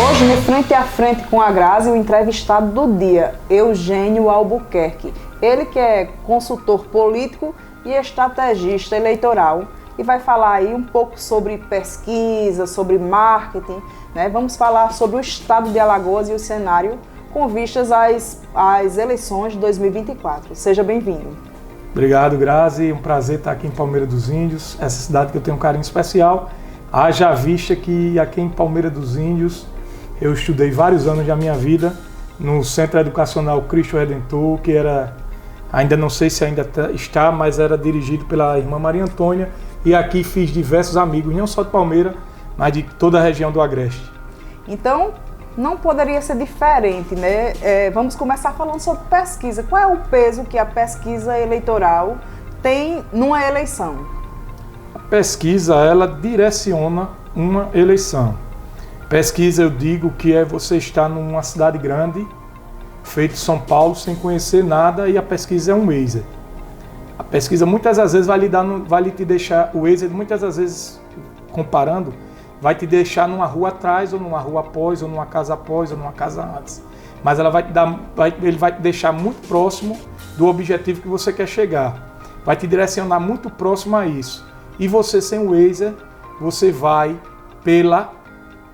Hoje, no Frente a Frente com a Grazi, o entrevistado do dia, Eugênio Albuquerque. Ele que é consultor político e estrategista eleitoral e vai falar aí um pouco sobre pesquisa, sobre marketing, né? Vamos falar sobre o estado de Alagoas e o cenário com vistas às eleições de 2024. Seja bem-vindo. Obrigado, Grazi. Um prazer estar aqui em Palmeira dos Índios, essa cidade que eu tenho um carinho especial. Haja vista que aqui em Palmeira dos Índios eu estudei vários anos da minha vida no Centro Educacional Cristo Redentor, que era, ainda não sei se ainda está, mas era dirigido pela irmã Maria Antônia, e aqui fiz diversos amigos, não só de Palmeira, mas de toda a região do Agreste. Então, não poderia ser diferente, né? Vamos começar falando sobre pesquisa. Qual é o peso que a pesquisa eleitoral tem numa eleição? A pesquisa, ela direciona uma eleição. Pesquisa, eu digo que é você estar numa cidade grande, feito São Paulo, sem conhecer nada, e a pesquisa é um Waze. A pesquisa muitas das vezes vai te deixar, o Waze muitas das vezes, comparando, vai te deixar numa rua atrás, ou numa rua após, ou numa casa após, ou numa casa antes. Mas ela ele vai te deixar muito próximo do objetivo que você quer chegar. Vai te direcionar muito próximo a isso. E você, sem o Waze, você vai pela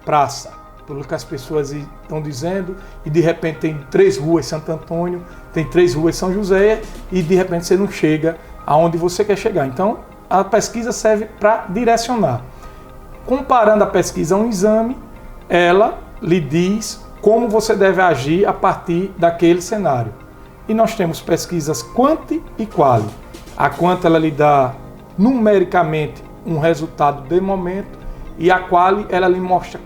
praça, pelo que as pessoas estão dizendo, e de repente tem 3 ruas Santo Antônio, tem 3 ruas São José, e de repente você não chega aonde você quer chegar. Então, a pesquisa serve para direcionar. Comparando a pesquisa a um exame, ela lhe diz como você deve agir a partir daquele cenário. E nós temos pesquisas quanti e quali. A quanti ela lhe dá numericamente um resultado de momento, e a quali ela lhe mostra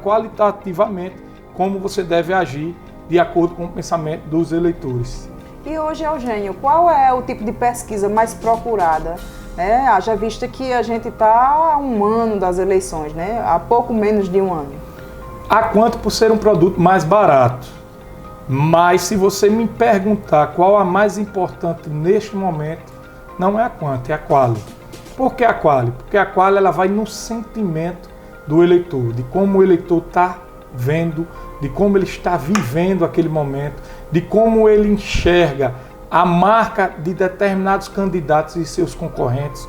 qualitativamente como você deve agir de acordo com o pensamento dos eleitores. E hoje, Eugênio, qual é o tipo de pesquisa mais procurada? Haja vista que a gente está há um ano das eleições, né? Há pouco menos de um ano. A quanto por ser um produto mais barato. Mas se você me perguntar qual a mais importante neste momento, não é a quanto, é a quali. Por que a quali? Porque a quali ela vai no sentimento do eleitor, de como o eleitor está vendo, de como ele está vivendo aquele momento, de como ele enxerga a marca de determinados candidatos e seus concorrentes,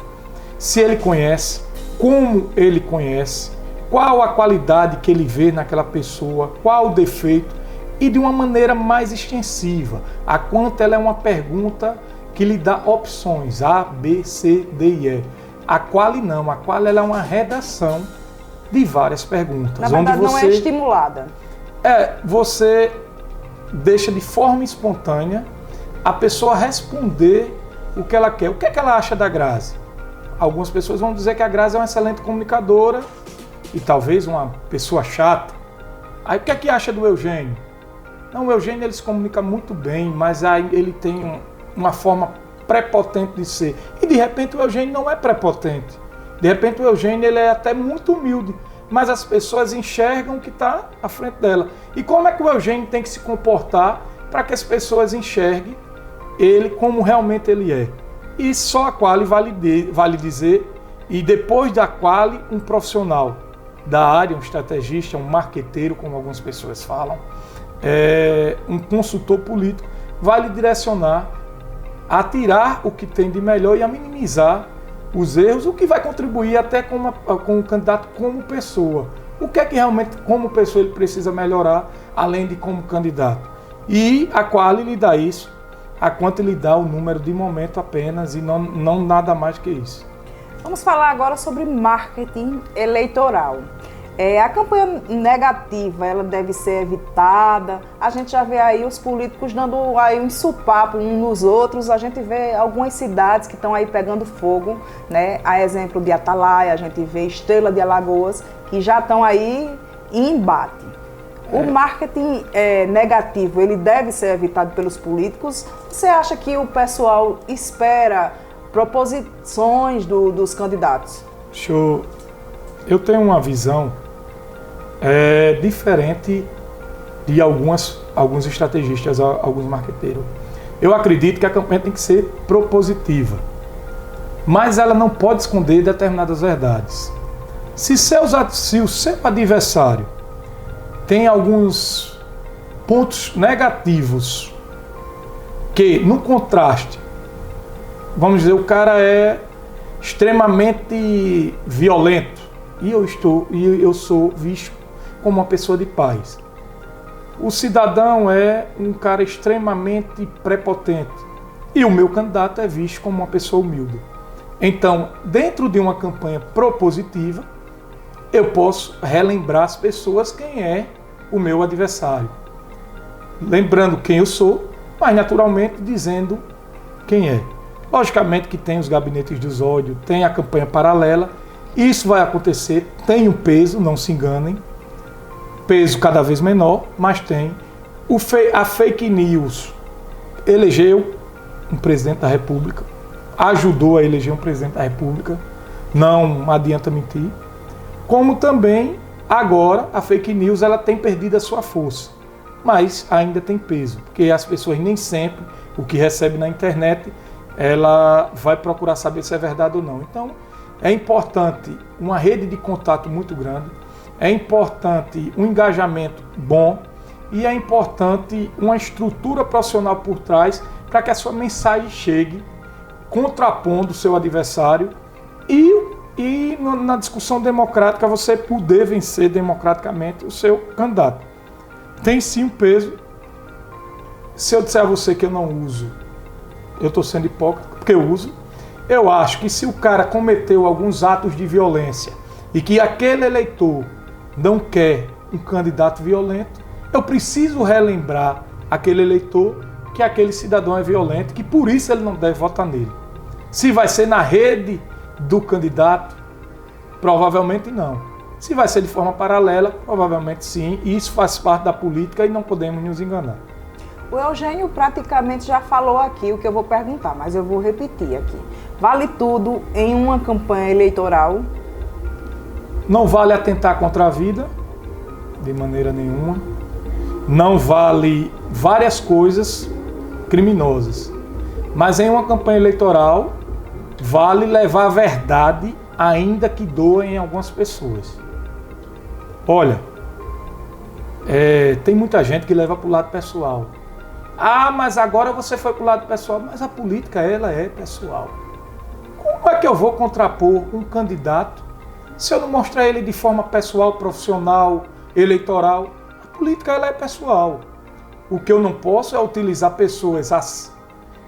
se ele conhece, como ele conhece, qual a qualidade que ele vê naquela pessoa, qual o defeito, e de uma maneira mais extensiva. A quanto ela é uma pergunta que lhe dá opções A, B, C, D e E. A quali não, a quali ela é uma redação de várias perguntas. Na verdade, onde você não é estimulada. Você deixa de forma espontânea a pessoa responder o que ela quer. O que é que ela acha da Grazi? Algumas pessoas vão dizer que a Grazi é uma excelente comunicadora e talvez uma pessoa chata. Aí o que é que acha do Eugênio? Não, o Eugênio ele se comunica muito bem, mas aí ele tem uma forma prepotente de ser. E de repente o Eugênio não é prepotente. De repente o Eugênio ele é até muito humilde, mas as pessoas enxergam o que está à frente dela. E como é que o Eugênio tem que se comportar para que as pessoas enxerguem ele como realmente ele é? E só a quali vale dizer, e depois da quali, um profissional da área, um estrategista, um marqueteiro, como algumas pessoas falam, um consultor político, vai lhe direcionar a tirar o que tem de melhor e a minimizar os erros, o que vai contribuir até com o candidato como pessoa. O que é que realmente, como pessoa, ele precisa melhorar, além de como candidato. E a quali lhe dá isso, a quanto lhe dá o número de momento apenas, e não nada mais que isso. Vamos falar agora sobre marketing eleitoral. A campanha negativa, ela deve ser evitada. A gente já vê aí os políticos dando aí um sopapo uns nos outros. A gente vê algumas cidades que estão aí pegando fogo, né? A exemplo de Atalaia, a gente vê Estrela de Alagoas, que já estão aí em embate. O marketing negativo, ele deve ser evitado pelos políticos? Você acha que o pessoal espera proposições dos candidatos? Eu tenho uma visão diferente de alguns estrategistas, alguns marqueteiros. Eu acredito que a campanha tem que ser propositiva, mas ela não pode esconder determinadas verdades. Se o seu adversário tem alguns pontos negativos que, no contraste, vamos dizer, o cara é extremamente violento e eu sou visto como uma pessoa de paz. O cidadão é um cara extremamente prepotente e o meu candidato é visto como uma pessoa humilde. Então, dentro de uma campanha propositiva, eu posso relembrar as pessoas quem é o meu adversário. Lembrando quem eu sou, mas naturalmente dizendo quem é. Logicamente que tem os gabinetes dos ódios, tem a campanha paralela. Isso vai acontecer, tem um peso, não se enganem. Peso cada vez menor, mas tem. A fake news elegeu um presidente da República, ajudou a eleger um presidente da República, não adianta mentir. Como também, agora, a fake news ela tem perdido a sua força, mas ainda tem peso, porque as pessoas nem sempre, o que recebe na internet, ela vai procurar saber se é verdade ou não. Então, é importante uma rede de contato muito grande, é importante um engajamento bom e é importante uma estrutura profissional por trás para que a sua mensagem chegue contrapondo o seu adversário e na discussão democrática você poder vencer democraticamente o seu candidato. Tem sim um peso. Se eu disser a você que eu não uso, eu estou sendo hipócrita, porque eu uso. Eu acho que se o cara cometeu alguns atos de violência e que aquele eleitor não quer um candidato violento, eu preciso relembrar aquele eleitor que aquele cidadão é violento, que por isso ele não deve votar nele. Se vai ser na rede do candidato, provavelmente não. Se vai ser de forma paralela, provavelmente sim. E isso faz parte da política e não podemos nos enganar. O Eugênio praticamente já falou aqui o que eu vou perguntar, mas eu vou repetir aqui. Vale tudo em uma campanha eleitoral? Não vale atentar contra a vida, de maneira nenhuma. Não vale várias coisas criminosas. Mas em uma campanha eleitoral, vale levar a verdade, ainda que doem algumas pessoas. Olha, tem muita gente que leva para o lado pessoal. Ah, mas agora você foi para o lado pessoal. Mas a política, ela é pessoal. Como é que eu vou contrapor um candidato se eu não mostrar ele de forma pessoal, profissional, eleitoral? A política, ela é pessoal. O que eu não posso é utilizar pessoas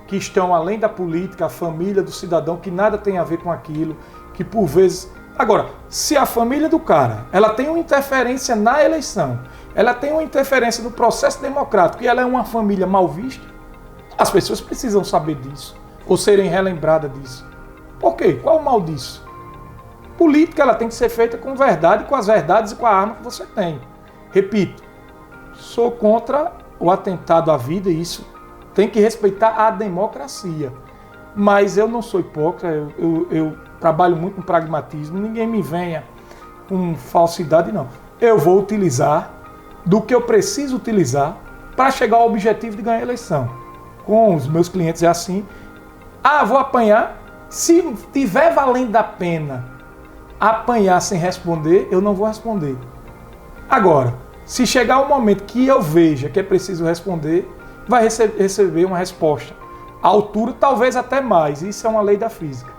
que estão além da política, a família do cidadão, que nada tem a ver com aquilo, que por vezes... Agora, se a família do cara, ela tem uma interferência na eleição, ela tem uma interferência no processo democrático e ela é uma família mal vista, as pessoas precisam saber disso, ou serem relembradas disso. Por quê? Qual o mal disso? Política, ela tem que ser feita com verdade, com as verdades e com a arma que você tem. Repito, sou contra o atentado à vida e isso tem que respeitar a democracia. Mas eu não sou hipócrita, eu trabalho muito com pragmatismo, ninguém me venha com falsidade, não. Eu vou utilizar do que eu preciso utilizar para chegar ao objetivo de ganhar a eleição. Com os meus clientes é assim. Ah, vou apanhar. Se tiver valendo a pena apanhar sem responder, eu não vou responder. Agora, se chegar um momento que eu veja que é preciso responder, vai receber uma resposta. A altura, talvez até mais. Isso é uma lei da física.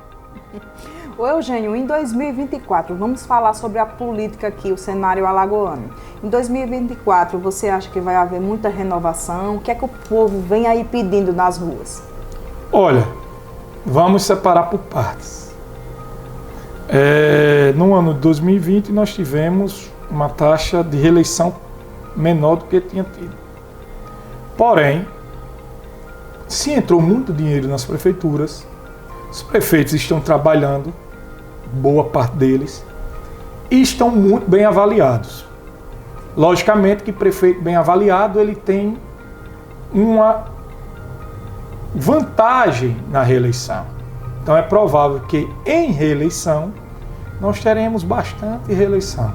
Ô Eugênio, em 2024, vamos falar sobre a política aqui, o cenário alagoano. Em 2024, você acha que vai haver muita renovação? O que é que o povo vem aí pedindo nas ruas? Olha, vamos separar por partes. No ano de 2020, nós tivemos uma taxa de reeleição menor do que tinha tido. Porém, se entrou muito dinheiro nas prefeituras, os prefeitos estão trabalhando, boa parte deles, e estão muito bem avaliados. Logicamente que prefeito bem avaliado, ele tem uma vantagem na reeleição. Então é provável que em reeleição nós teremos bastante reeleição.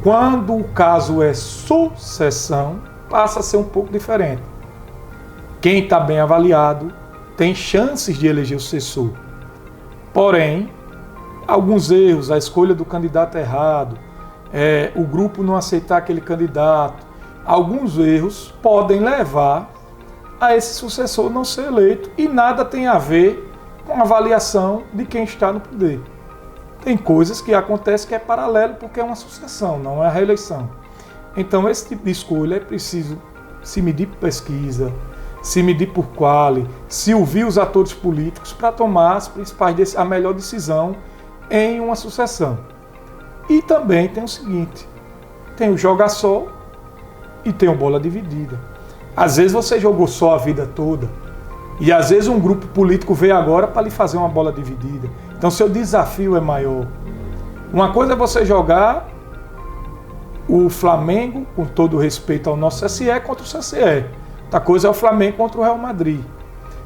Quando o caso é sucessão, passa a ser um pouco diferente. Quem está bem avaliado tem chances de eleger o sucessor. Porém, alguns erros, a escolha do candidato errado, o grupo não aceitar aquele candidato, alguns erros podem levar a esse sucessor não ser eleito e nada tem a ver com a avaliação de quem está no poder. Tem coisas que acontecem que é paralelo porque é uma sucessão, não é a reeleição. Então esse tipo de escolha é preciso se medir por pesquisa, se medir por quali, se ouvir os atores políticos para tomar a melhor decisão em uma sucessão. E também tem o seguinte, tem o joga só e tem o bola dividida. Às vezes você jogou só a vida toda e às vezes um grupo político veio agora para lhe fazer uma bola dividida. Então seu desafio é maior. Uma coisa é você jogar o Flamengo, com todo o respeito ao nosso CSE, contra o CSE. Outra coisa é o Flamengo contra o Real Madrid.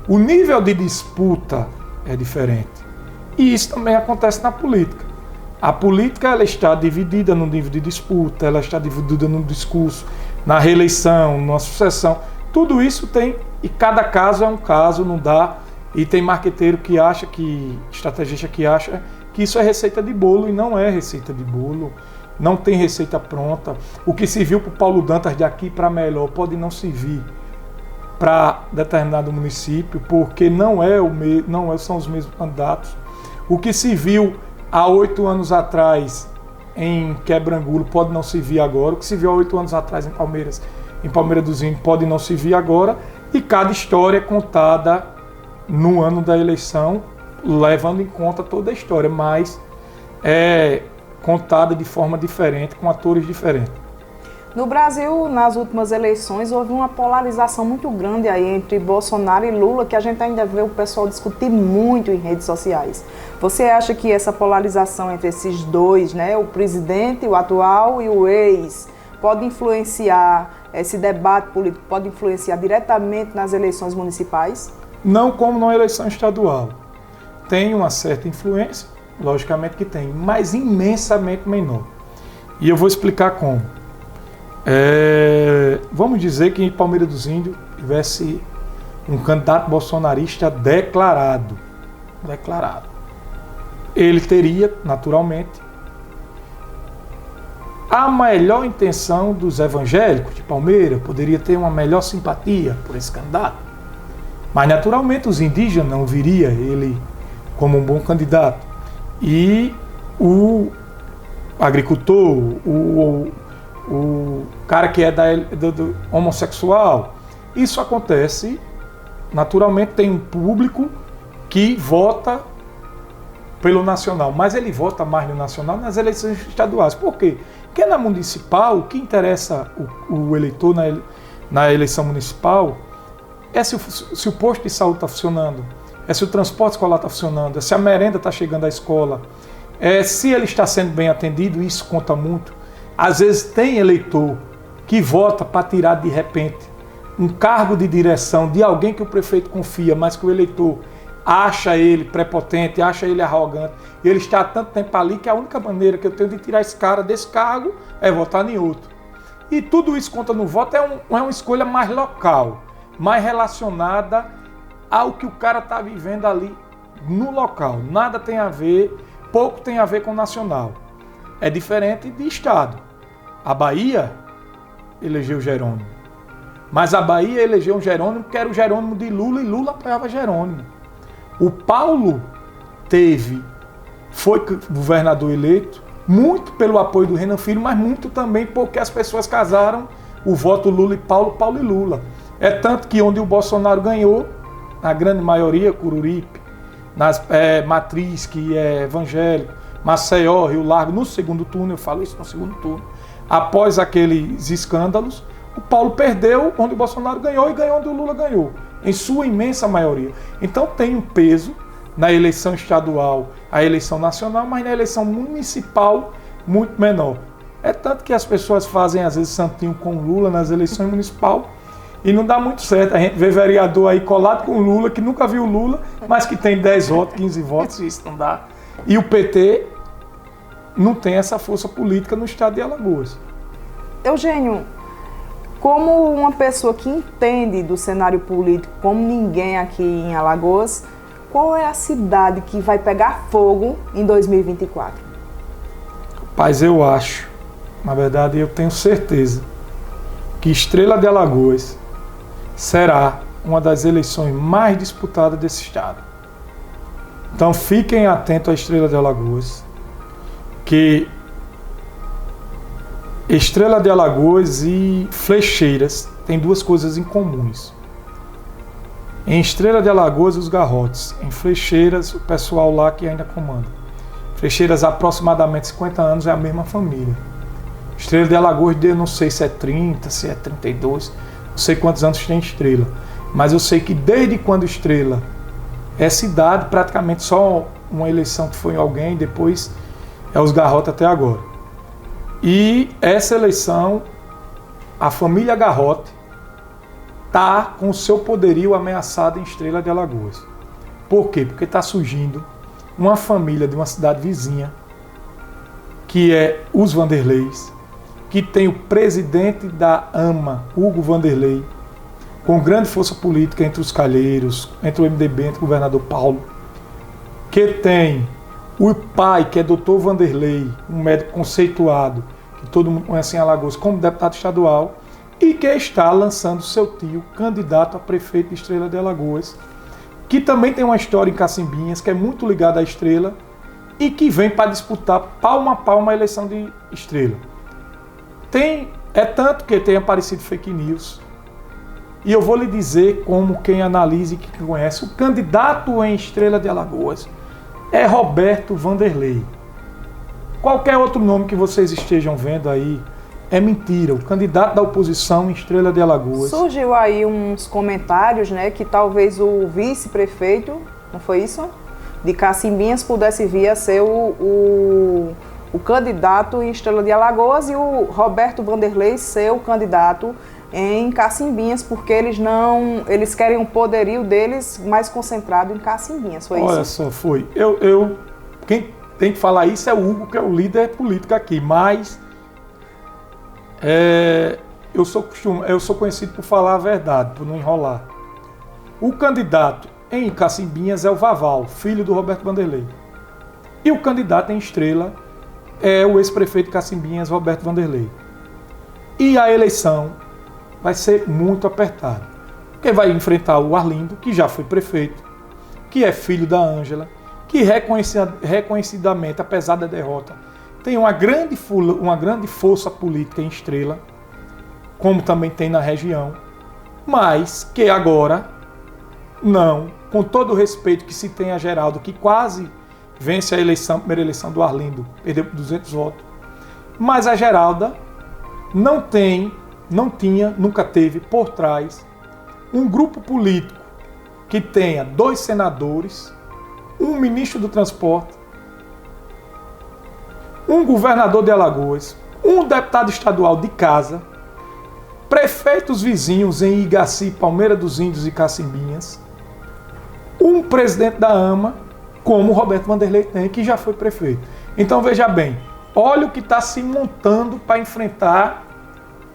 O nível de disputa é diferente. E isso também acontece na política. A política ela está dividida no nível de disputa, ela está dividida no discurso, na reeleição, na sucessão. Tudo isso tem, e cada caso é um caso, não dá. E tem marqueteiro que acha estrategista que acha que isso é receita de bolo e não é receita de bolo. Não tem receita pronta. O que serviu para o Paulo Dantas de aqui para melhor pode não servir para determinado município, porque não são os mesmos candidatos. O que se viu há 8 anos atrás em Quebrangulo pode não servir agora. O que se viu há 8 anos atrás em Palmeiras dos Índios pode não servir agora. E cada história é contada no ano da eleição, levando em conta toda a história, mas é contada de forma diferente, com atores diferentes. No Brasil, nas últimas eleições, houve uma polarização muito grande aí entre Bolsonaro e Lula, que a gente ainda vê o pessoal discutir muito em redes sociais. Você acha que essa polarização entre esses dois, né, o presidente, o atual e o ex, pode influenciar, esse debate político pode influenciar diretamente nas eleições municipais? Não como na eleição estadual. Tem uma certa influência, logicamente que tem, mas imensamente menor. E eu vou explicar como. Vamos dizer que em Palmeiras dos Índios tivesse um candidato bolsonarista declarado. Ele teria, naturalmente, a melhor intenção dos evangélicos de Palmeiras, poderia ter uma melhor simpatia por esse candidato. Mas, naturalmente, os indígenas não viriam ele como um bom candidato. E o agricultor, o cara que é do homossexual, isso acontece, naturalmente tem um público que vota pelo nacional, mas ele vota mais no nacional nas eleições estaduais. Por quê? Porque na municipal, o que interessa o eleitor na eleição municipal é se o posto de saúde está funcionando, é se o transporte escolar está funcionando, é se a merenda está chegando à escola, é se ele está sendo bem atendido, isso conta muito. Às vezes tem eleitor que vota para tirar de repente um cargo de direção de alguém que o prefeito confia, mas que o eleitor acha ele prepotente, acha ele arrogante, e ele está há tanto tempo ali que a única maneira que eu tenho de tirar esse cara desse cargo é votar em outro. E tudo isso conta no voto, é uma escolha mais local, mais relacionada ao que o cara está vivendo ali no local. Nada tem a ver, pouco tem a ver com o nacional. É diferente de estado. A Bahia elegeu Jerônimo. Mas a Bahia elegeu um Jerônimo que era o Jerônimo de Lula e Lula apoiava Jerônimo. O Paulo foi governador eleito muito pelo apoio do Renan Filho, mas muito também porque as pessoas casaram o voto Lula e Paulo, Paulo e Lula. É tanto que onde o Bolsonaro ganhou, a grande maioria, Cururipe, Matriz, que é evangélico, Maceió, Rio Largo, no segundo turno, eu falo isso no segundo turno, após aqueles escândalos, o Paulo perdeu onde o Bolsonaro ganhou e ganhou onde o Lula ganhou, em sua imensa maioria. Então tem um peso na eleição estadual, a eleição nacional, mas na eleição municipal muito menor. É tanto que as pessoas fazem às vezes santinho com o Lula nas eleições municipais e não dá muito certo. A gente vê vereador aí colado com o Lula, que nunca viu o Lula, mas que tem 10 votos, 15 votos, e isso não dá. E o PT não tem essa força política no estado de Alagoas. Eugênio, como uma pessoa que entende do cenário político como ninguém aqui em Alagoas, qual é a cidade que vai pegar fogo em 2024? Rapaz, eu acho na verdade eu tenho certeza que Estrela de Alagoas será uma das eleições mais disputadas desse estado. Então fiquem atentos à Estrela de Alagoas, que Estrela de Alagoas e Flecheiras têm duas coisas em comuns. Em Estrela de Alagoas, os garrotes. Em Flecheiras, o pessoal lá que ainda comanda. Flecheiras, há aproximadamente 50 anos, é a mesma família. Estrela de Alagoas, eu não sei se é 30, se é 32, não sei quantos anos tem Estrela. Mas eu sei que desde quando Estrela é cidade, praticamente só uma eleição que foi em alguém, depois é os garrotes até agora. E essa eleição, a família Garrote está com o seu poderio ameaçado em Estrela de Alagoas. Por quê? Porque está surgindo uma família de uma cidade vizinha, que é os Vanderleis, que tem o presidente da AMA, Hugo Vanderlei, com grande força política entre os calheiros, entre o MDB, entre o governador Paulo, que tem o pai, que é Dr. Vanderlei, um médico conceituado, que todo mundo conhece em Alagoas, como deputado estadual, e que está lançando seu tio, candidato a prefeito de Estrela de Alagoas, que também tem uma história em Cacimbinhas, que é muito ligada à Estrela, e que vem para disputar palmo a palmo a eleição de Estrela. É tanto que tem aparecido fake news, e eu vou lhe dizer, como quem analisa e quem conhece, o candidato em Estrela de Alagoas é Roberto Vanderlei. Qualquer outro nome que vocês estejam vendo aí é mentira. O candidato da oposição em Estrela de Alagoas. Surgiu aí uns comentários, né, que talvez o vice-prefeito, não foi isso? De Cacimbinhas pudesse vir a ser o candidato em Estrela de Alagoas e o Roberto Vanderlei ser o candidato em Cacimbinhas, porque eles querem o poderio deles mais concentrado em Cacimbinhas, foi isso? Olha só, foi. Quem tem que falar isso é o Hugo, que é o líder político aqui, mas eu sou conhecido por falar a verdade, por não enrolar. O candidato em Cacimbinhas é o Vaval, filho do Roberto Vanderlei. E o candidato em Estrela é o ex-prefeito de Cacimbinhas, Roberto Vanderlei. E a eleição vai ser muito apertada. Porque vai enfrentar o Arlindo, que já foi prefeito, que é filho da Ângela, que reconhecidamente, apesar da derrota, tem uma grande força política em Estrela, como também tem na região, mas que agora não, com todo o respeito que se tem a Geraldo, que quase vence a primeira eleição do Arlindo, perdeu por 200 votos, mas a Geralda nunca teve por trás um grupo político que tenha 2 senadores, um ministro do transporte, um governador de Alagoas, um deputado estadual de casa, prefeitos vizinhos em Igaci, Palmeira dos Índios e Cacimbinhas, um presidente da AMA, como o Roberto Vanderlei tem, que já foi prefeito. Então veja bem, olha o que está se montando para enfrentar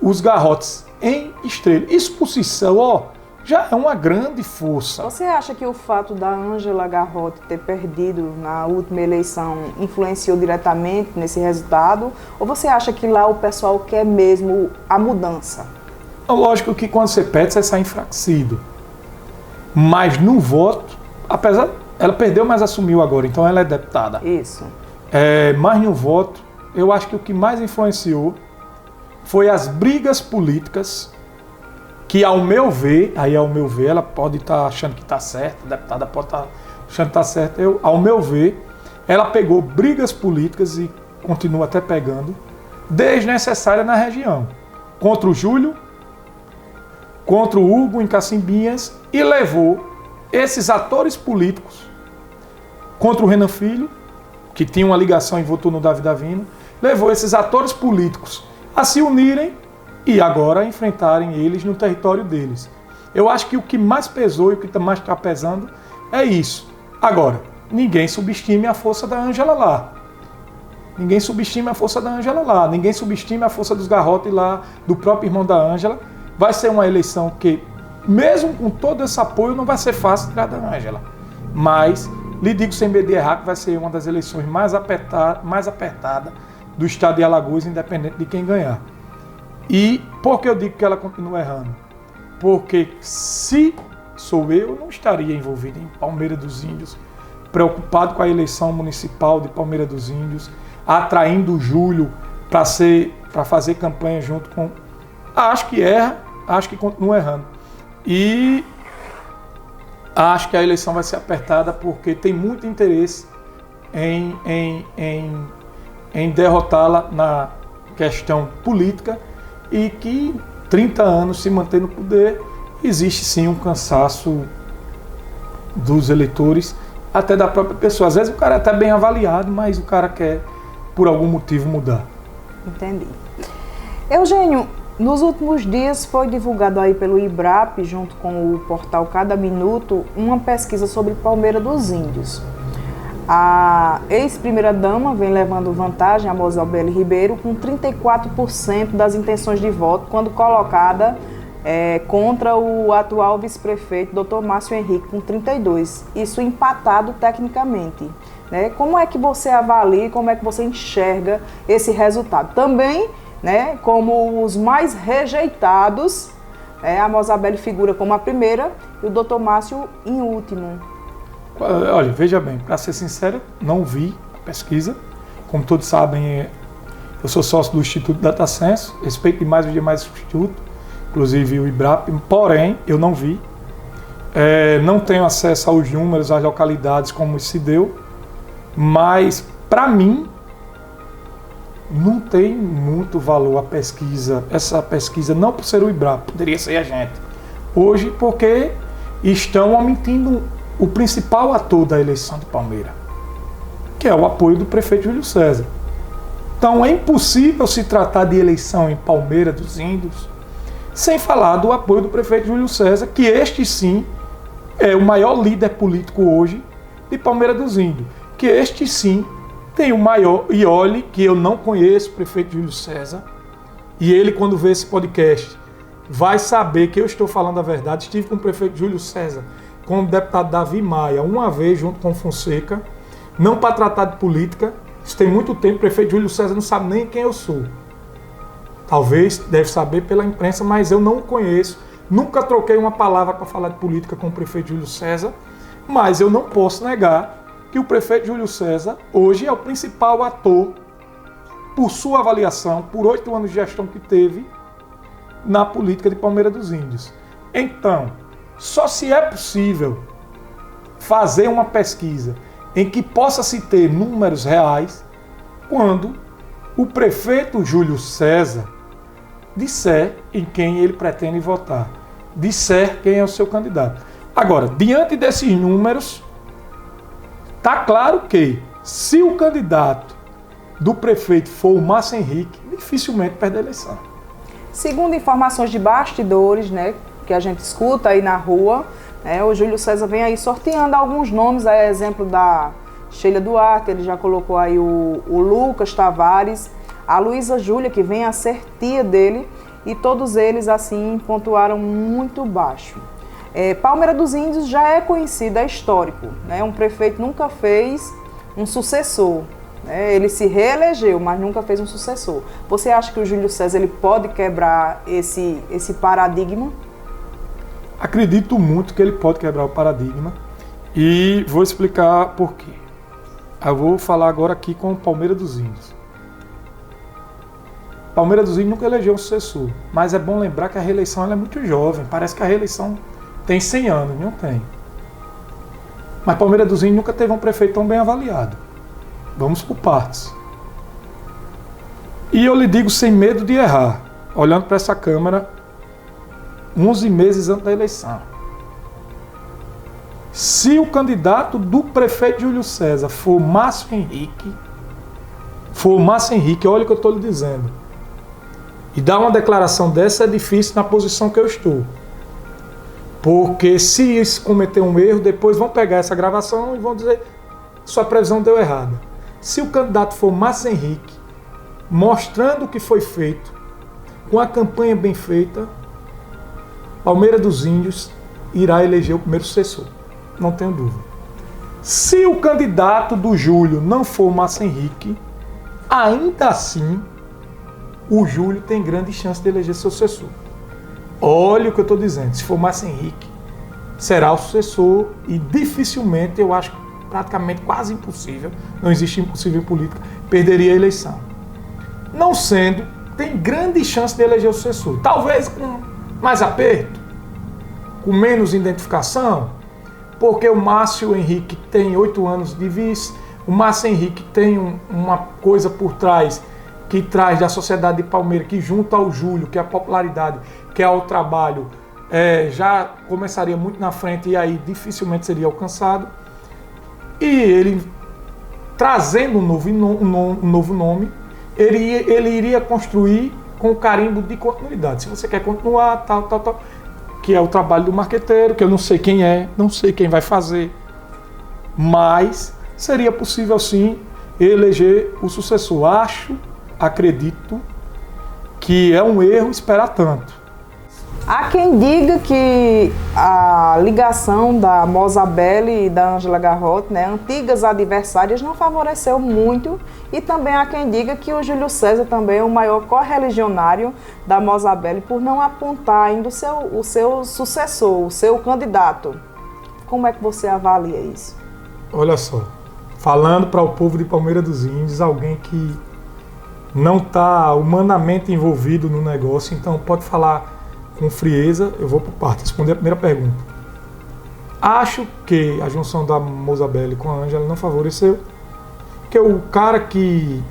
os garrotes em Estrela. Isso por si só, já é uma grande força. Você acha que o fato da Ângela Garrote ter perdido na última eleição influenciou diretamente nesse resultado? Ou você acha que lá o pessoal quer mesmo a mudança? Lógico que quando você perde, você sai enfraquecido. Mas no voto, apesar... Ela perdeu, mas assumiu agora, então ela é deputada. Isso. Mas no voto, eu acho que o que mais influenciou foi as brigas políticas que, ao meu ver, ela pode estar achando que está certa, a deputada pode estar achando que está certa. Ao meu ver, ela pegou brigas políticas e continua até pegando, desnecessárias na região. Contra o Júlio, contra o Hugo em Cacimbinhas, e levou esses atores políticos contra o Renan Filho, que tinha uma ligação e votou no Davi Davino, levou esses atores políticos a se unirem e agora enfrentarem eles no território deles. Eu acho que o que mais pesou e o que mais está pesando é isso. Agora, ninguém subestime a força da Ângela lá. Ninguém subestime a força da Ângela lá. Ninguém subestime a força dos garrotes lá, do próprio irmão da Ângela. Vai ser uma eleição que, mesmo com todo esse apoio, não vai ser fácil tirar da Ângela. Mas, lhe digo sem medo de errar, que vai ser uma das eleições mais apertada do estado de Alagoas, independente de quem ganhar. E por que eu digo que ela continua errando? Porque se sou eu não estaria envolvido em Palmeira dos Índios, preocupado com a eleição municipal de Palmeira dos Índios, atraindo o Júlio para fazer campanha junto com... Acho que erra, acho que continua errando. E acho que a eleição vai ser apertada porque tem muito interesse em derrotá-la na questão política e que 30 anos se mantém no poder, existe sim um cansaço dos eleitores, até da própria pessoa. Às vezes o cara é até bem avaliado, mas o cara quer, por algum motivo, mudar. Entendi. Eugênio, nos últimos dias foi divulgado aí pelo IBRAP, junto com o portal Cada Minuto, uma pesquisa sobre Palmeira dos Índios. A ex-primeira-dama vem levando vantagem a Mozalbeli Ribeiro com 34% das intenções de voto, quando colocada contra o atual vice-prefeito, Dr. Márcio Henrique, com 32%. Isso empatado tecnicamente. Né? Como é que você avalia, como é que você enxerga esse resultado? Também, né, como os mais rejeitados, a Mozalbeli figura como a primeira e o Dr. Márcio em último. Olha, veja bem, para ser sincero, não vi a pesquisa. Como todos sabem, eu sou sócio do Instituto Data Censo, respeito demais os demais institutos, inclusive o IBRAP, porém, eu não vi. Não tenho acesso aos números, às localidades como se deu, mas, para mim, não tem muito valor a pesquisa, essa pesquisa, não por ser o IBRAP, poderia ser a gente. Hoje, porque estão omitindo o principal ator da eleição de Palmeira, que é o apoio do prefeito Júlio César. Então é impossível se tratar de eleição em Palmeira dos Índios sem falar do apoio do prefeito Júlio César, que este sim é o maior líder político hoje de Palmeira dos Índios, que este sim tem o maior, e olhe que eu não conheço o prefeito Júlio César, e ele, quando vê esse podcast, vai saber que eu estou falando a verdade. Estive com o prefeito Júlio César, com o deputado Davi Maia, uma vez junto com o Fonseca, não para tratar de política. Isso tem muito tempo, o prefeito Júlio César não sabe nem quem eu sou. Talvez deve saber pela imprensa, mas eu não o conheço. Nunca troquei uma palavra para falar de política com o prefeito Júlio César, mas eu não posso negar que o prefeito Júlio César hoje é o principal ator, por sua avaliação, por 8 anos de gestão que teve na política de Palmeira dos Índios. Então, só se é possível fazer uma pesquisa em que possa se ter números reais quando o prefeito Júlio César disser em quem ele pretende votar, disser quem é o seu candidato. Agora, diante desses números, está claro que se o candidato do prefeito for o Márcio Henrique, dificilmente perde a eleição. Segundo informações de bastidores, né, que a gente escuta aí na rua, o Júlio César vem aí sorteando alguns nomes, a exemplo da Sheila Duarte, ele já colocou aí o Lucas Tavares, a Luísa Júlia, que vem a ser tia dele, e todos eles assim pontuaram muito baixo. Palmeira dos Índios já é conhecida, é histórico, né? Um prefeito nunca fez um sucessor, né? Ele se reelegeu, mas nunca fez um sucessor. Você acha que o Júlio César ele pode quebrar esse paradigma? Acredito muito que ele pode quebrar o paradigma e vou explicar por quê. Eu vou falar agora aqui com o Palmeira dos Índios. Palmeira dos Índios nunca elegeu um sucessor, mas é bom lembrar que a reeleição ela é muito jovem, parece que a reeleição tem 100 anos, não tem. Mas Palmeira dos Índios nunca teve um prefeito tão bem avaliado. Vamos por partes. E eu lhe digo sem medo de errar, olhando para essa Câmara, 11 meses antes da eleição. Se o candidato do prefeito Júlio César for Márcio Henrique, olha o que eu estou lhe dizendo. E dar uma declaração dessa é difícil na posição que eu estou. Porque se isso cometer um erro, depois vão pegar essa gravação e vão dizer sua previsão deu errada. Se o candidato for Márcio Henrique, mostrando o que foi feito, com a campanha bem feita, Palmeira dos Índios irá eleger o primeiro sucessor. Não tenho dúvida. Se o candidato do Júlio não for Márcio Henrique, ainda assim, o Júlio tem grande chance de eleger seu sucessor. Olha o que eu estou dizendo, se for Márcio Henrique, será o sucessor e dificilmente, eu acho praticamente quase impossível, não existe impossível em política, perderia a eleição. Não sendo, tem grande chance de eleger o sucessor. Talvez com mais aperto, com menos identificação, porque o Márcio Henrique tem 8 anos de vice, o Márcio Henrique tem uma coisa por trás, que traz da sociedade de Palmeiras, que junto ao Júlio, que é a popularidade, que é o trabalho, já começaria muito na frente e aí dificilmente seria alcançado. E ele, trazendo um novo nome, ele iria construir com o carimbo de continuidade. Se você quer continuar, tal, que é o trabalho do marqueteiro, que eu não sei quem é, não sei quem vai fazer, mas seria possível sim eleger o sucessor. Acredito que é um erro esperar tanto. Há quem diga que a ligação da Mozabelli e da Ângela Garrote, né, antigas adversárias, não favoreceu muito, e também há quem diga que o Júlio César também é o maior correligionário da Mozabelli por não apontar ainda o seu sucessor, o seu candidato. Como é que você avalia isso? Olha só, falando para o povo de Palmeira dos Índios, alguém que não está humanamente envolvido no negócio, então pode falar com frieza. Eu vou por parte, responder a primeira pergunta. Acho que a junção da Mozabelli com a Ângela não favoreceu, porque o cara que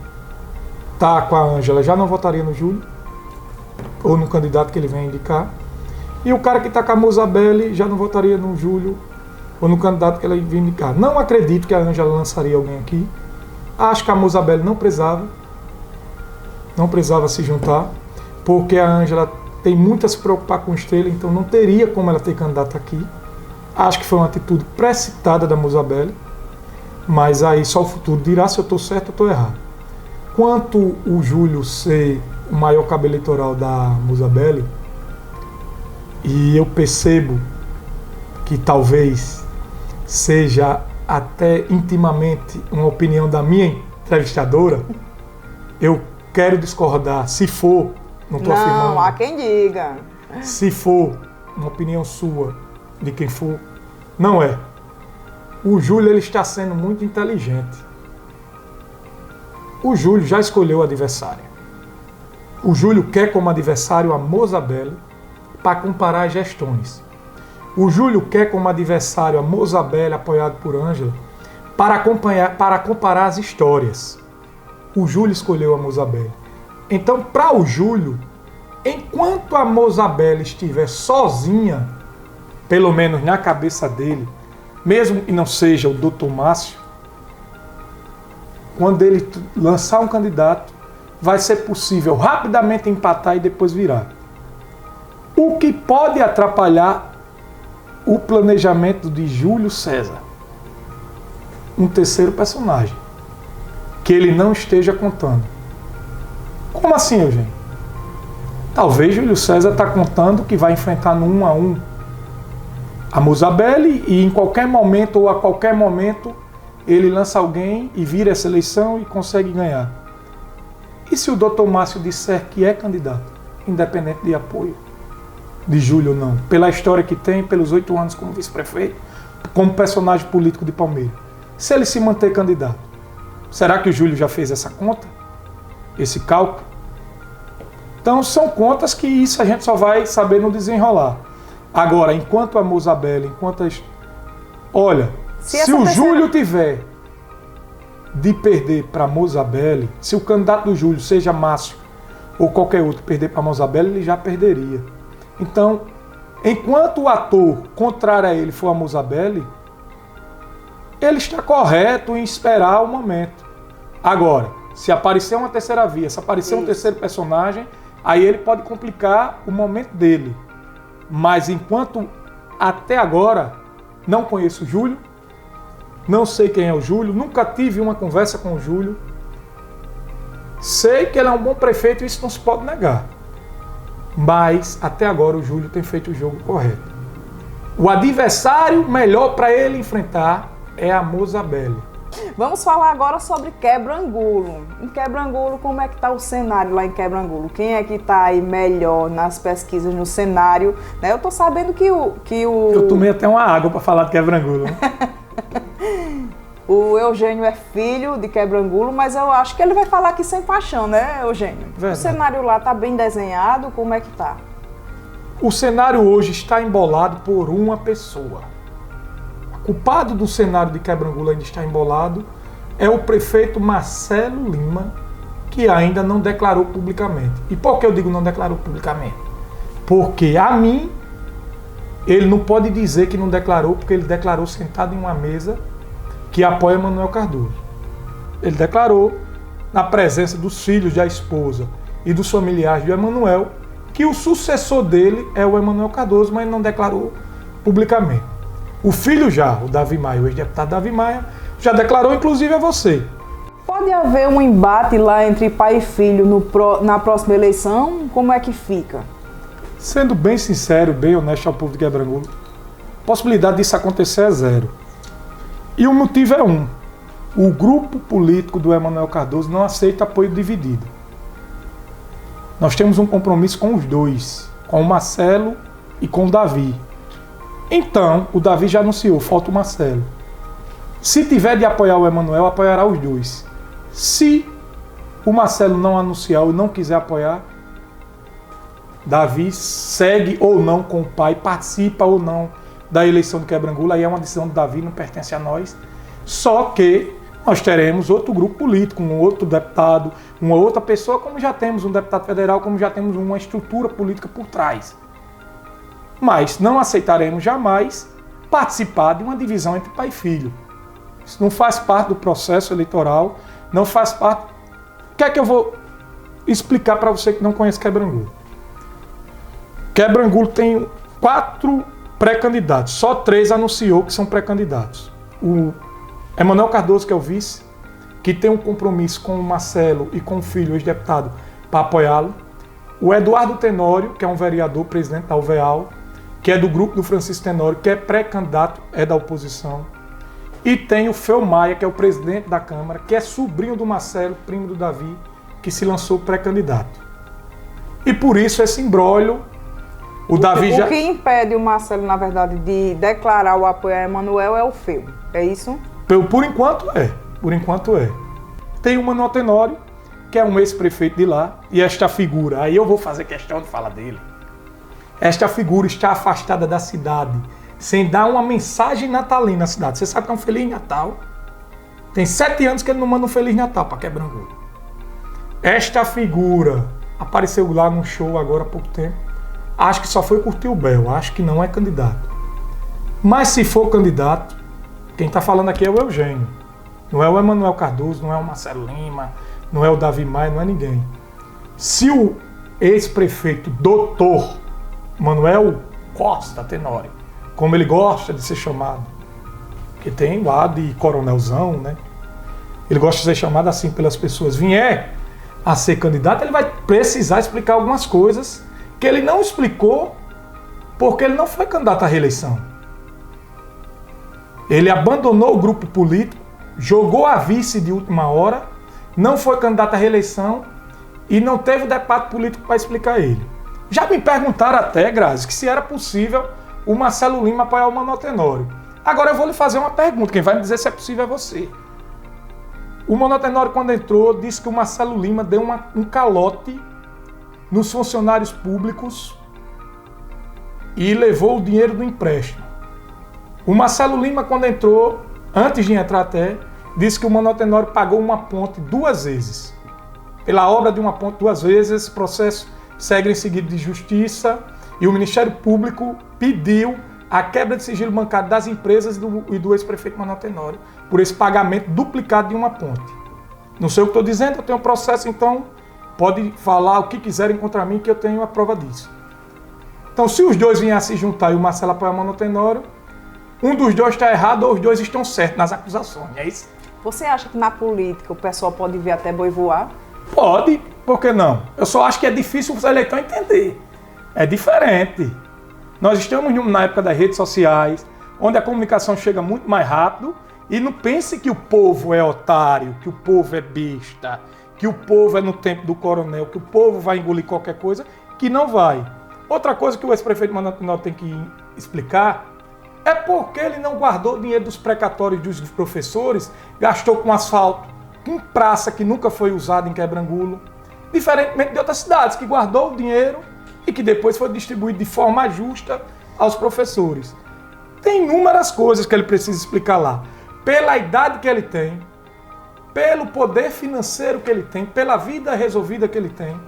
está com a Ângela já não votaria no Júlio, ou no candidato que ele vem indicar, e o cara que está com a Mozabelli já não votaria no Júlio, ou no candidato que ele vem indicar. Não acredito que a Ângela lançaria alguém aqui. Acho que a Mozabelli não precisava se juntar, porque a Ângela tem muito a se preocupar com Estrela, então não teria como ela ter candidato aqui. Acho que foi uma atitude precipitada da Mozabelli, mas aí só o futuro dirá se eu estou certo ou estou errado. Quanto o Júlio ser o maior cabo eleitoral da Mozabelli, e eu percebo que talvez seja até intimamente uma opinião da minha entrevistadora, eu quero discordar, se for, não estou afirmando. Não, há quem diga. Se for uma opinião sua, de quem for, não é. O Júlio, ele está sendo muito inteligente. O Júlio já escolheu o adversário. O Júlio quer como adversário a Mozabelli para comparar as gestões. O Júlio quer como adversário a Mozabelli, apoiado por Ângela, para comparar as histórias. O Júlio escolheu a Mozabelli. Então, para o Júlio, enquanto a Mozabelli estiver sozinha, pelo menos na cabeça dele, mesmo que não seja o Dr. Márcio, quando ele lançar um candidato, vai ser possível rapidamente empatar e depois virar. O que pode atrapalhar o planejamento de Júlio César? Um terceiro personagem, que ele não esteja contando. Como assim, Eugênio? Talvez Júlio César está contando que vai enfrentar no 1 a 1 a Mozabelli e em qualquer momento ou a qualquer momento ele lança alguém e vira essa eleição e consegue ganhar. E se o Dr. Márcio disser que é candidato, independente de apoio de Júlio ou não, pela história que tem, pelos 8 anos como vice-prefeito, como personagem político de Palmeiras, se ele se manter candidato, será que o Júlio já fez essa conta? Esse cálculo? Então são contas que isso a gente só vai saber no desenrolar. Agora, enquanto a Mozabelli, olha, se o Júlio tiver de perder para Mozabelli, se o candidato do Júlio, seja Márcio ou qualquer outro, perder para Mozabelli, ele já perderia. Então, enquanto o ator contrário a ele for a Mozabelli, ele está correto em esperar o momento. Agora, se aparecer uma terceira via, se aparecer um terceiro personagem, aí ele pode complicar o momento dele. Mas enquanto até agora não conheço o Júlio, não sei quem é o Júlio, nunca tive uma conversa com o Júlio, sei que ele é um bom prefeito e isso não se pode negar. Mas até agora o Júlio tem feito o jogo correto. O adversário melhor para ele enfrentar é a Mozabelli. Vamos falar agora sobre Quebrangulo. Em Quebrangulo, como é que está o cenário lá em Quebrangulo? Quem é que está aí melhor nas pesquisas no cenário? Né? Eu estou sabendo que o... Eu tomei até uma água para falar de Quebrangulo. Né? O Eugênio é filho de Quebrangulo, mas eu acho que ele vai falar aqui sem paixão, né, Eugênio? Verdade. O cenário lá está bem desenhado, como é que está? O cenário hoje está embolado por uma pessoa. O culpado do cenário de Quebrangulo ainda está embolado é o prefeito Marcelo Lima, que ainda não declarou publicamente. E por que eu digo não declarou publicamente? Porque a mim, ele não pode dizer que não declarou, porque ele declarou sentado em uma mesa que apoia Manuel Cardoso. Ele declarou, na presença dos filhos da esposa e dos familiares de Emanuel, que o sucessor dele é o Emanuel Cardoso, mas não declarou publicamente. O filho já, o Davi Maia, o ex-deputado Davi Maia, já declarou, inclusive a você. Pode haver um embate lá entre pai e filho na próxima eleição? Como é que fica? Sendo bem sincero, bem honesto ao povo de Quebrangulo, a possibilidade disso acontecer é zero. E o motivo é um. O grupo político do Emanuel Cardoso não aceita apoio dividido. Nós temos um compromisso com os dois, com o Marcelo e com o Davi. Então, o Davi já anunciou, falta o Marcelo. Se tiver de apoiar o Emanuel, apoiará os dois. Se o Marcelo não anunciar ou não quiser apoiar, Davi segue ou não com o pai, participa ou não da eleição do Quebrangulo, aí é uma decisão do Davi, não pertence a nós. Só que nós teremos outro grupo político, um outro deputado, uma outra pessoa, como já temos um deputado federal, como já temos uma estrutura política por trás. Mas não aceitaremos jamais participar de uma divisão entre pai e filho. Isso não faz parte do processo eleitoral, não faz parte... O que é que eu vou explicar para você que não conhece Quebrangulo? Quebrangulo tem 4 pré-candidatos, só 3 anunciou que são pré-candidatos. O Emanuel Cardoso, que é o vice, que tem um compromisso com o Marcelo e com o filho, o ex-deputado, para apoiá-lo. O Eduardo Tenório, que é um vereador, presidente da UVEAL, que é do grupo do Francisco Tenório, que é pré-candidato, é da oposição. E tem o Fel Maia, que é o presidente da Câmara, que é sobrinho do Marcelo, primo do Davi, que se lançou pré-candidato. E por isso esse imbróglio. O que impede o Marcelo, na verdade, de declarar o apoio a Emanuel é o Fel, é isso? Por enquanto é. Por enquanto é. Tem o Manuel Tenório, que é um ex-prefeito de lá, e esta figura, aí eu vou fazer questão de falar dele. Esta figura está afastada da cidade, sem dar uma mensagem natalina à cidade. Você sabe que é um Feliz Natal? Tem 7 anos que ele não manda um Feliz Natal para Quebrangulo. Esta figura apareceu lá num show agora há pouco tempo. Acho que só foi curtir o Bel, acho que não é candidato. Mas se for candidato, quem está falando aqui é o Eugênio. Não é o Emanuel Cardoso, não é o Marcelo Lima, não é o Davi Maia, não é ninguém. Se o ex-prefeito doutor Manuel Costa Tenório, como ele gosta de ser chamado, que tem o ar de coronelzão, né? Ele gosta de ser chamado assim pelas pessoas, vier a ser candidato, ele vai precisar explicar algumas coisas que ele não explicou porque ele não foi candidato à reeleição. Ele abandonou o grupo político, jogou a vice de última hora, não foi candidato à reeleição e não teve o deputado político para explicar ele. Já me perguntaram até, Grazi, que se era possível o Marcelo Lima apoiar o Manuel Tenório. Agora eu vou lhe fazer uma pergunta, quem vai me dizer se é possível é você. O Manuel Tenório, quando entrou, disse que o Marcelo Lima deu um calote nos funcionários públicos e levou o dinheiro do empréstimo. O Marcelo Lima, quando entrou, antes de entrar até, disse que o Manuel Tenório pagou uma ponte 2 vezes. Pela obra de uma ponte 2 vezes, esse processo segue em seguida de justiça e o Ministério Público pediu a quebra de sigilo bancário das empresas e do ex-prefeito Manuel Tenório por esse pagamento duplicado de uma ponte. Não sei o que estou dizendo, eu tenho um processo, então pode falar o que quiserem contra mim que eu tenho a prova disso. Então, se os dois vierem a se juntar e o Marcelo apoiar o Manuel Tenório, um dos dois está errado ou os dois estão certos nas acusações, é isso? Você acha que na política o pessoal pode ver até boi voar? Pode, por que não? Eu só acho que é difícil o eleitor entender. É diferente. Nós estamos na época das redes sociais, onde a comunicação chega muito mais rápido E não pense que o povo é otário, que o povo é besta, que o povo é no tempo do coronel, que o povo vai engolir qualquer coisa, que não vai. Outra coisa que o ex-prefeito Manuel Tenório tem que explicar é porque ele não guardou o dinheiro dos precatórios dos professores, gastou com asfalto, com praça que nunca foi usada em Quebrangulo, diferentemente de outras cidades, que guardou o dinheiro e que depois foi distribuído de forma justa aos professores. Tem inúmeras coisas que ele precisa explicar lá. Pela idade que ele tem, pelo poder financeiro que ele tem, pela vida resolvida que ele tem,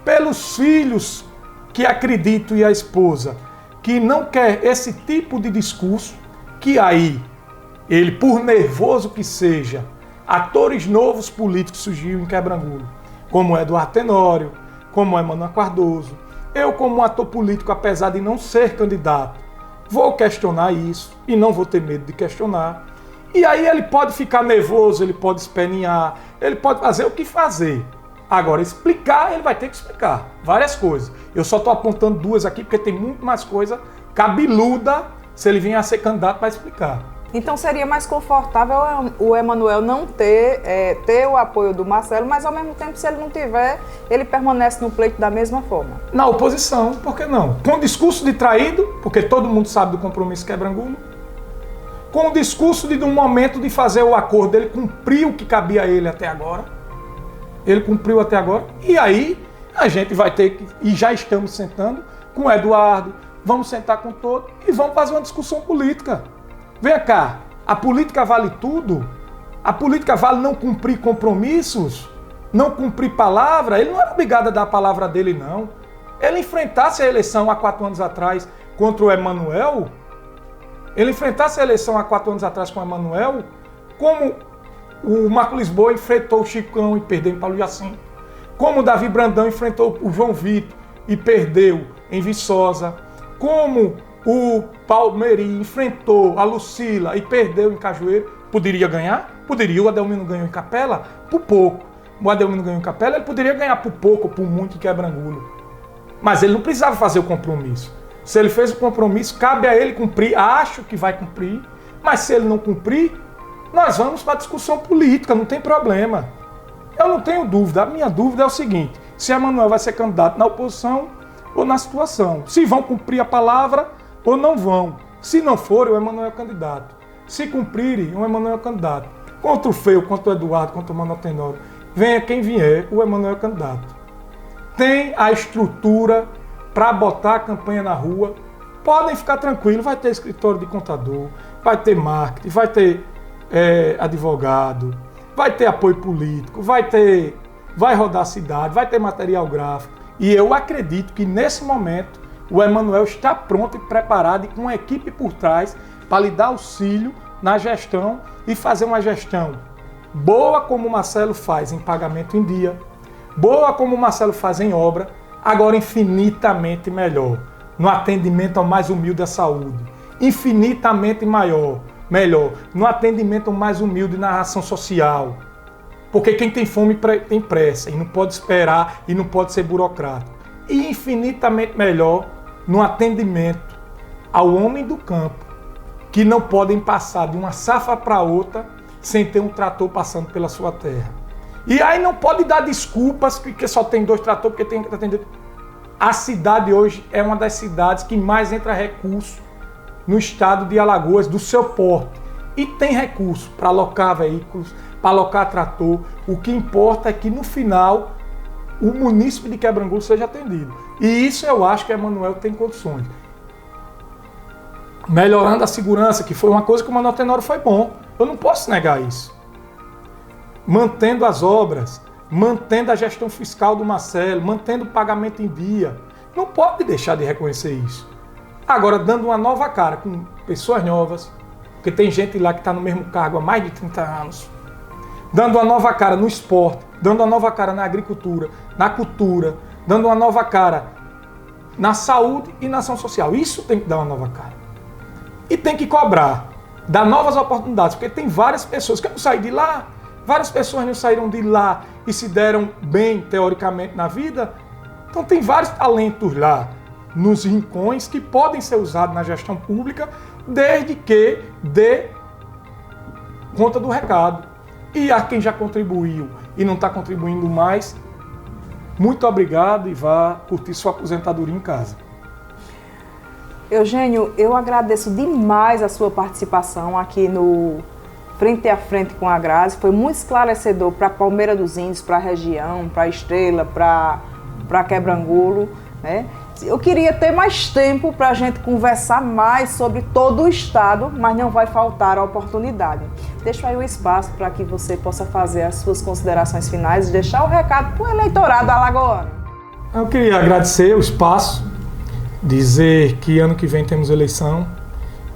pelos filhos que acreditam e a esposa que não quer esse tipo de discurso, que aí ele, por nervoso que seja, atores novos políticos surgiram em Quebrangulo, como Eduardo Tenório, como Manuel Cardoso. Eu, como um ator político, apesar de não ser candidato, vou questionar isso e não vou ter medo de questionar. E aí ele pode ficar nervoso, ele pode espernear, ele pode fazer o que fazer. Agora, explicar, ele vai ter que explicar várias coisas. Eu só estou apontando duas aqui porque tem muito mais coisa cabeluda se ele vier a ser candidato para explicar. Então seria mais confortável o Emanuel não ter o apoio do Marcelo, mas ao mesmo tempo, se ele não tiver, ele permanece no pleito da mesma forma. Na oposição, por que não? Com o discurso de traído, porque todo mundo sabe do compromisso Quebrangulo, com o discurso de um momento de fazer o acordo, ele cumpriu o que cabia a ele até agora. Ele cumpriu até agora. E aí a gente vai ter que, e já estamos sentando com o Eduardo, vamos sentar com todos e vamos fazer uma discussão política. Vem cá, a política vale tudo? A política vale não cumprir compromissos? Não cumprir palavra? Ele não era obrigado a dar a palavra dele, não. Ele enfrentasse a eleição há 4 anos atrás contra o Emanuel, ele enfrentasse a eleição há 4 anos atrás com o Emanuel, como o Marco Lisboa enfrentou o Chicão e perdeu em Paulo Jacinto, como o Davi Brandão enfrentou o João Vitor e perdeu em Viçosa, como o Palmeirinho enfrentou a Lucila e perdeu em Cajueiro, poderia ganhar? Poderia. O Adelmino ganhou em Capela? Por pouco. O Adelmino ganhou em Capela, ele poderia ganhar por pouco ou por muito em Quebrangulo. Mas ele não precisava fazer o compromisso. Se ele fez o compromisso, cabe a ele cumprir, acho que vai cumprir, mas se ele não cumprir, nós vamos para a discussão política, não tem problema. Eu não tenho dúvida, a minha dúvida é o seguinte, se Emanuel vai ser candidato na oposição ou na situação, se vão cumprir a palavra ou não vão. Se não for, o Emanuel é candidato. Se cumprirem, o Emanuel é candidato. Contra o Feu, contra o Eduardo, contra o Manuel Tenório, venha quem vier, o Emanuel é candidato. Tem a estrutura para botar a campanha na rua, podem ficar tranquilos, vai ter escritório de contador, vai ter marketing, vai ter advogado, vai ter apoio político, vai rodar a cidade, vai ter material gráfico. E eu acredito que nesse momento o Emanuel está pronto e preparado e com uma equipe por trás para lhe dar auxílio na gestão e fazer uma gestão boa como o Marcelo faz em pagamento em dia, boa como o Marcelo faz em obra, agora infinitamente melhor, no atendimento ao mais humilde da saúde, infinitamente melhor, no atendimento ao mais humilde na ação social, porque quem tem fome tem pressa e não pode esperar e não pode ser burocrático, e infinitamente melhor no atendimento ao homem do campo, que não podem passar de uma safra para outra sem ter um trator passando pela sua terra. E aí não pode dar desculpas porque só tem 2 tratores, porque tem que atender. A cidade hoje é uma das cidades que mais entra recurso no estado de Alagoas, do seu porte. E tem recurso para alocar veículos, para alocar trator. O que importa é que no final o município de Quebrangulo seja atendido. E isso eu acho que Emanuel tem condições. Melhorando a segurança, que foi uma coisa que o Manuel Tenório foi bom. Eu não posso negar isso. Mantendo as obras, mantendo a gestão fiscal do Marcelo, mantendo o pagamento em dia. Não pode deixar de reconhecer isso. Agora, dando uma nova cara, com pessoas novas, porque tem gente lá que está no mesmo cargo há mais de 30 anos, dando uma nova cara no esporte, dando uma nova cara na agricultura, na cultura, dando uma nova cara na saúde e na ação social. Isso tem que dar uma nova cara. E tem que cobrar, dar novas oportunidades, porque tem várias pessoas que não saíram de lá, várias pessoas não saíram de lá e se deram bem, teoricamente, na vida. Então tem vários talentos lá, nos rincões, que podem ser usados na gestão pública, desde que dê conta do recado. E a quem já contribuiu e não está contribuindo mais, muito obrigado e vá curtir sua aposentadoria em casa. Eugênio, eu agradeço demais a sua participação aqui no Frente a Frente com a Grazi. Foi muito esclarecedor para Palmeira dos Índios, para a região, para Estrela, para Quebrangulo, né? Eu queria ter mais tempo para a gente conversar mais sobre todo o estado, mas não vai faltar a oportunidade. Deixo aí o espaço para que você possa fazer as suas considerações finais e deixar o recado para o eleitorado alagoano. Eu queria agradecer o espaço, dizer que ano que vem temos eleição,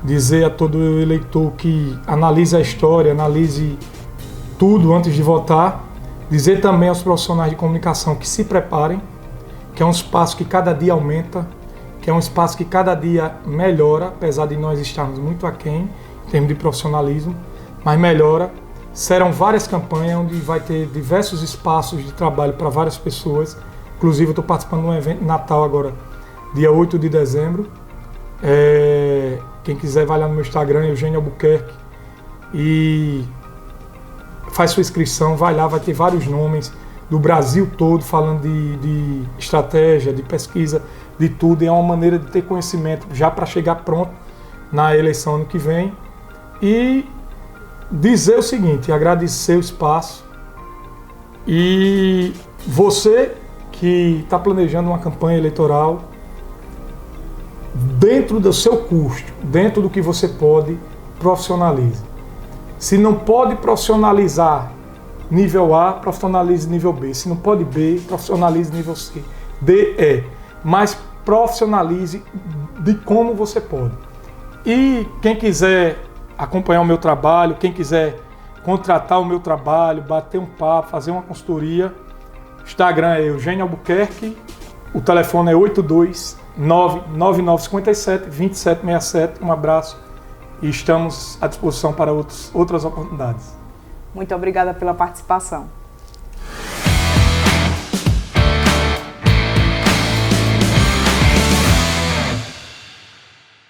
dizer a todo eleitor que analise a história, analise tudo antes de votar, dizer também aos profissionais de comunicação que se preparem, que é um espaço que cada dia aumenta, que é um espaço que cada dia melhora, apesar de nós estarmos muito aquém em termos de profissionalismo, mas melhora. Serão várias campanhas onde vai ter diversos espaços de trabalho para várias pessoas. Inclusive eu estou participando de um evento Natal agora, dia 8 de dezembro. Quem quiser vai lá no meu Instagram, Eugênio Albuquerque, e faz sua inscrição, vai lá, vai ter vários nomes do Brasil todo falando de estratégia, de pesquisa, de tudo. E é uma maneira de ter conhecimento já para chegar pronto na eleição ano que vem. E dizer o seguinte, agradecer o espaço, e você que está planejando uma campanha eleitoral, dentro do seu custo, dentro do que você pode, profissionalize. Se não pode profissionalizar nível A, profissionalize nível B. Se não pode B, profissionalize nível C. D, mas profissionalize de como você pode. E quem quiser acompanhar o meu trabalho, quem quiser contratar o meu trabalho, bater um papo, fazer uma consultoria, Instagram é Eugênio Albuquerque, o telefone é 829-9957-2767. Um abraço e estamos à disposição para outras oportunidades. Muito obrigada pela participação.